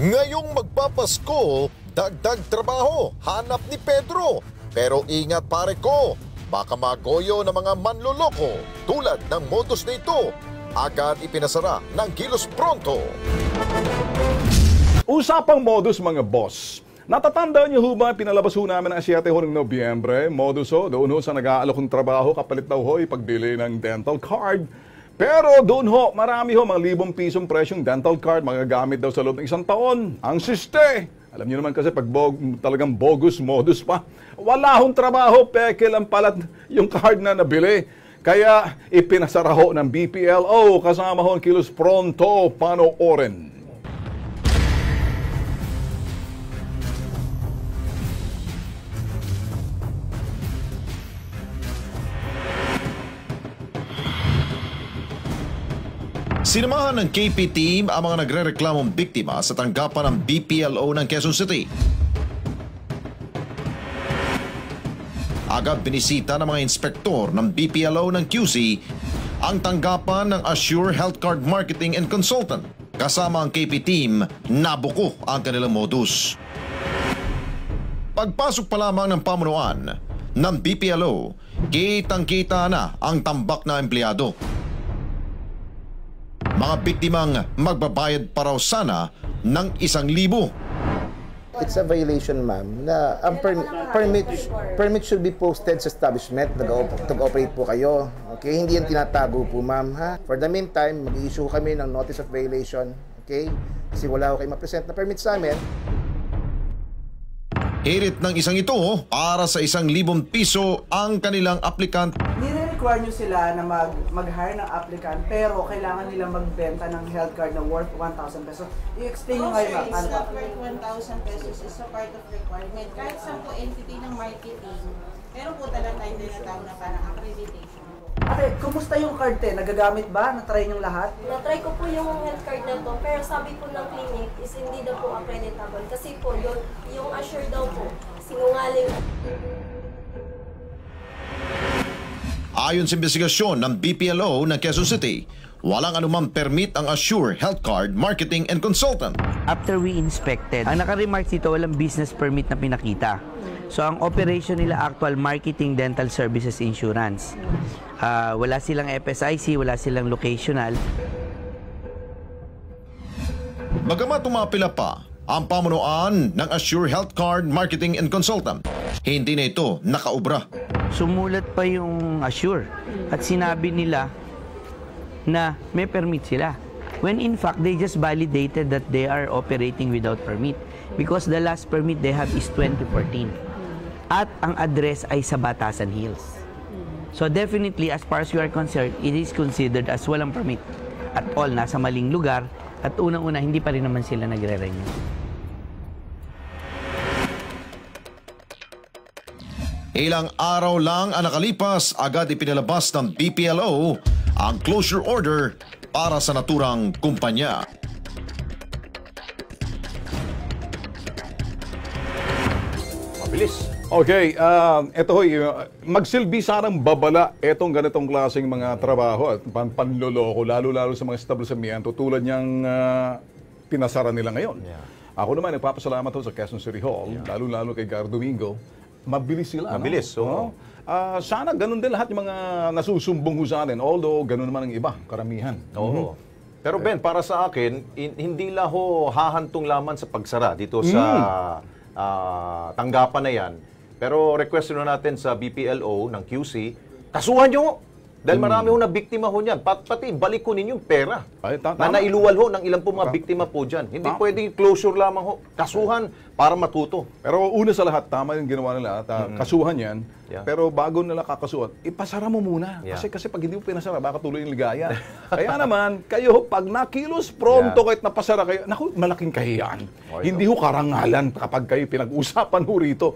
Ngayong magpapasko, dagdag trabaho, hanap ni Pedro. Pero ingat pare ko, baka magoyo ng mga manloloko tulad ng modus na ito. Agad ipinasara ng Kilos Pronto. Usapang modus mga boss. Natatandaan niyo ho ba, pinalabas ho namin ang 7 ng Nobyembre, modus ho, doon ho sa nag-aalok ng trabaho, kapalit daw ho, ipagbili ng dental card. Pero doon ho, marami ho, mga libong pisong presyong dental card, magagamit daw sa loob ng 1 taon. Ang siste! Alam niyo naman kasi pag talagang bogus modus pa, wala hong trabaho, peke lang palat yung card na nabili. Kaya ipinasara ho ng BPLO, kasama ho ang Kilos Pronto, panoorin. Sinamahan ng KP team ang mga nagre-reklamong biktima sa tanggapan ng BPLO ng Quezon City. Agad binisita ng mga inspektor ng BPLO ng QC ang tanggapan ng Assure Health Card Marketing and Consultant. Kasama ang KP team, nabuko ang kanilang modus. Pagpasok pa lamang ng pamunuan ng BPLO, kitang-kita na ang tambak na empleyado. Mga biktimang magbabayad pa raw sana ng 1,000. It's a violation, ma'am, na ang permit should be posted sa establishment. Nag-operate po kayo. Okay? Hindi yan tinatago po, ma'am. Ha? For the meantime, mag-i-issue kami ng notice of violation. Okay? Kasi wala ko kayo ma-present na permit sa amin. Hirit ng isang ito para sa 1,000 piso ang kanilang aplikant. Nire-require nyo sila na mag-hire ng applicant pero kailangan nila magbenta ng health card na worth 1,000 pesos. I-explain nyo ngayon, ma'am. It's not worth 1,000 pesos. It's a part of requirement. Kahit sa po entity ng marketing, meron po talaga tayong tinatawag na parang accreditation. Ate, kumusta yung card te? Nagagamit ba? Na-try nyo lahat? Na-try ko po yung health card na to, pero sabi po ng clinic is hindi daw po accreditable. Kasi po, yung Assure daw po, sinungaling. Ayon sa investigasyon ng BPLO ng Quezon City, walang anumang permit ang Assure Health Card Marketing and Consultant. After we inspected, ang naka-remarks dito, walang business permit na pinakita. So, ang operation nila actual Marketing Dental Services Insurance. Wala silang FSIC, wala silang locational. Bagamat tumapila pa ang pamunuan ng Assure Health Card Marketing and Consultant, hindi na ito nakaubra. Sumulat pa yung Assure at sinabi nila na may permit sila. When in fact, they just validated that they are operating without permit because the last permit they have is 2014. At ang address ay sa Batasan Hills. So definitely, as far as you are concerned, it is considered as walang permit at all, nasa maling lugar at unang-una, hindi pa rin naman sila nagre-renew. Ilang araw lang ang nakalipas, agad ipinalabas ng BPLO ang closure order para sa naturang kumpanya. Mabilis. Okay, ito hoy, magsilbi sanang babala etong ganitong klaseng mga trabaho at panloloko, lalo-lalo sa mga establishmento tulad niyang pinasara nila ngayon. Yeah. Ako naman, nagpapasalamat ho sa Quezon City Hall, lalo-lalo kay Gar Domingo. Mabilis sila. Mabilis, no? Sana ganun din lahat yung mga nasusumbong ho sa atin, although ganun naman ang iba, karamihan. Oo. Pero Ben, para sa akin, hindi lang ho hahantong laman sa pagsara dito sa tanggapan na yan. Pero request na natin sa BPLO ng QC, kasuhan nyo! Dahil marami ho na biktima ho niyan. Pati balik ko ninyo yung pera. Ay, na nailuwal ho ng ilang po mga biktima po dyan. Hindi pwedeng closure lamang ho. Kasuhan para matuto. Pero una sa lahat, tama yung ginawa nila. Kasuhan yan. Yeah. Pero bago nila kakasuhan, ipasara mo muna. Yeah. Kasi pag hindi mo pinasara, baka tuloy yung ligaya. Kaya naman, kayo, pag nakilos pronto kahit napasara kayo, naku, malaking kahiyan. Hindi ho karangalan kapag kayo pinag-usapan ho rito.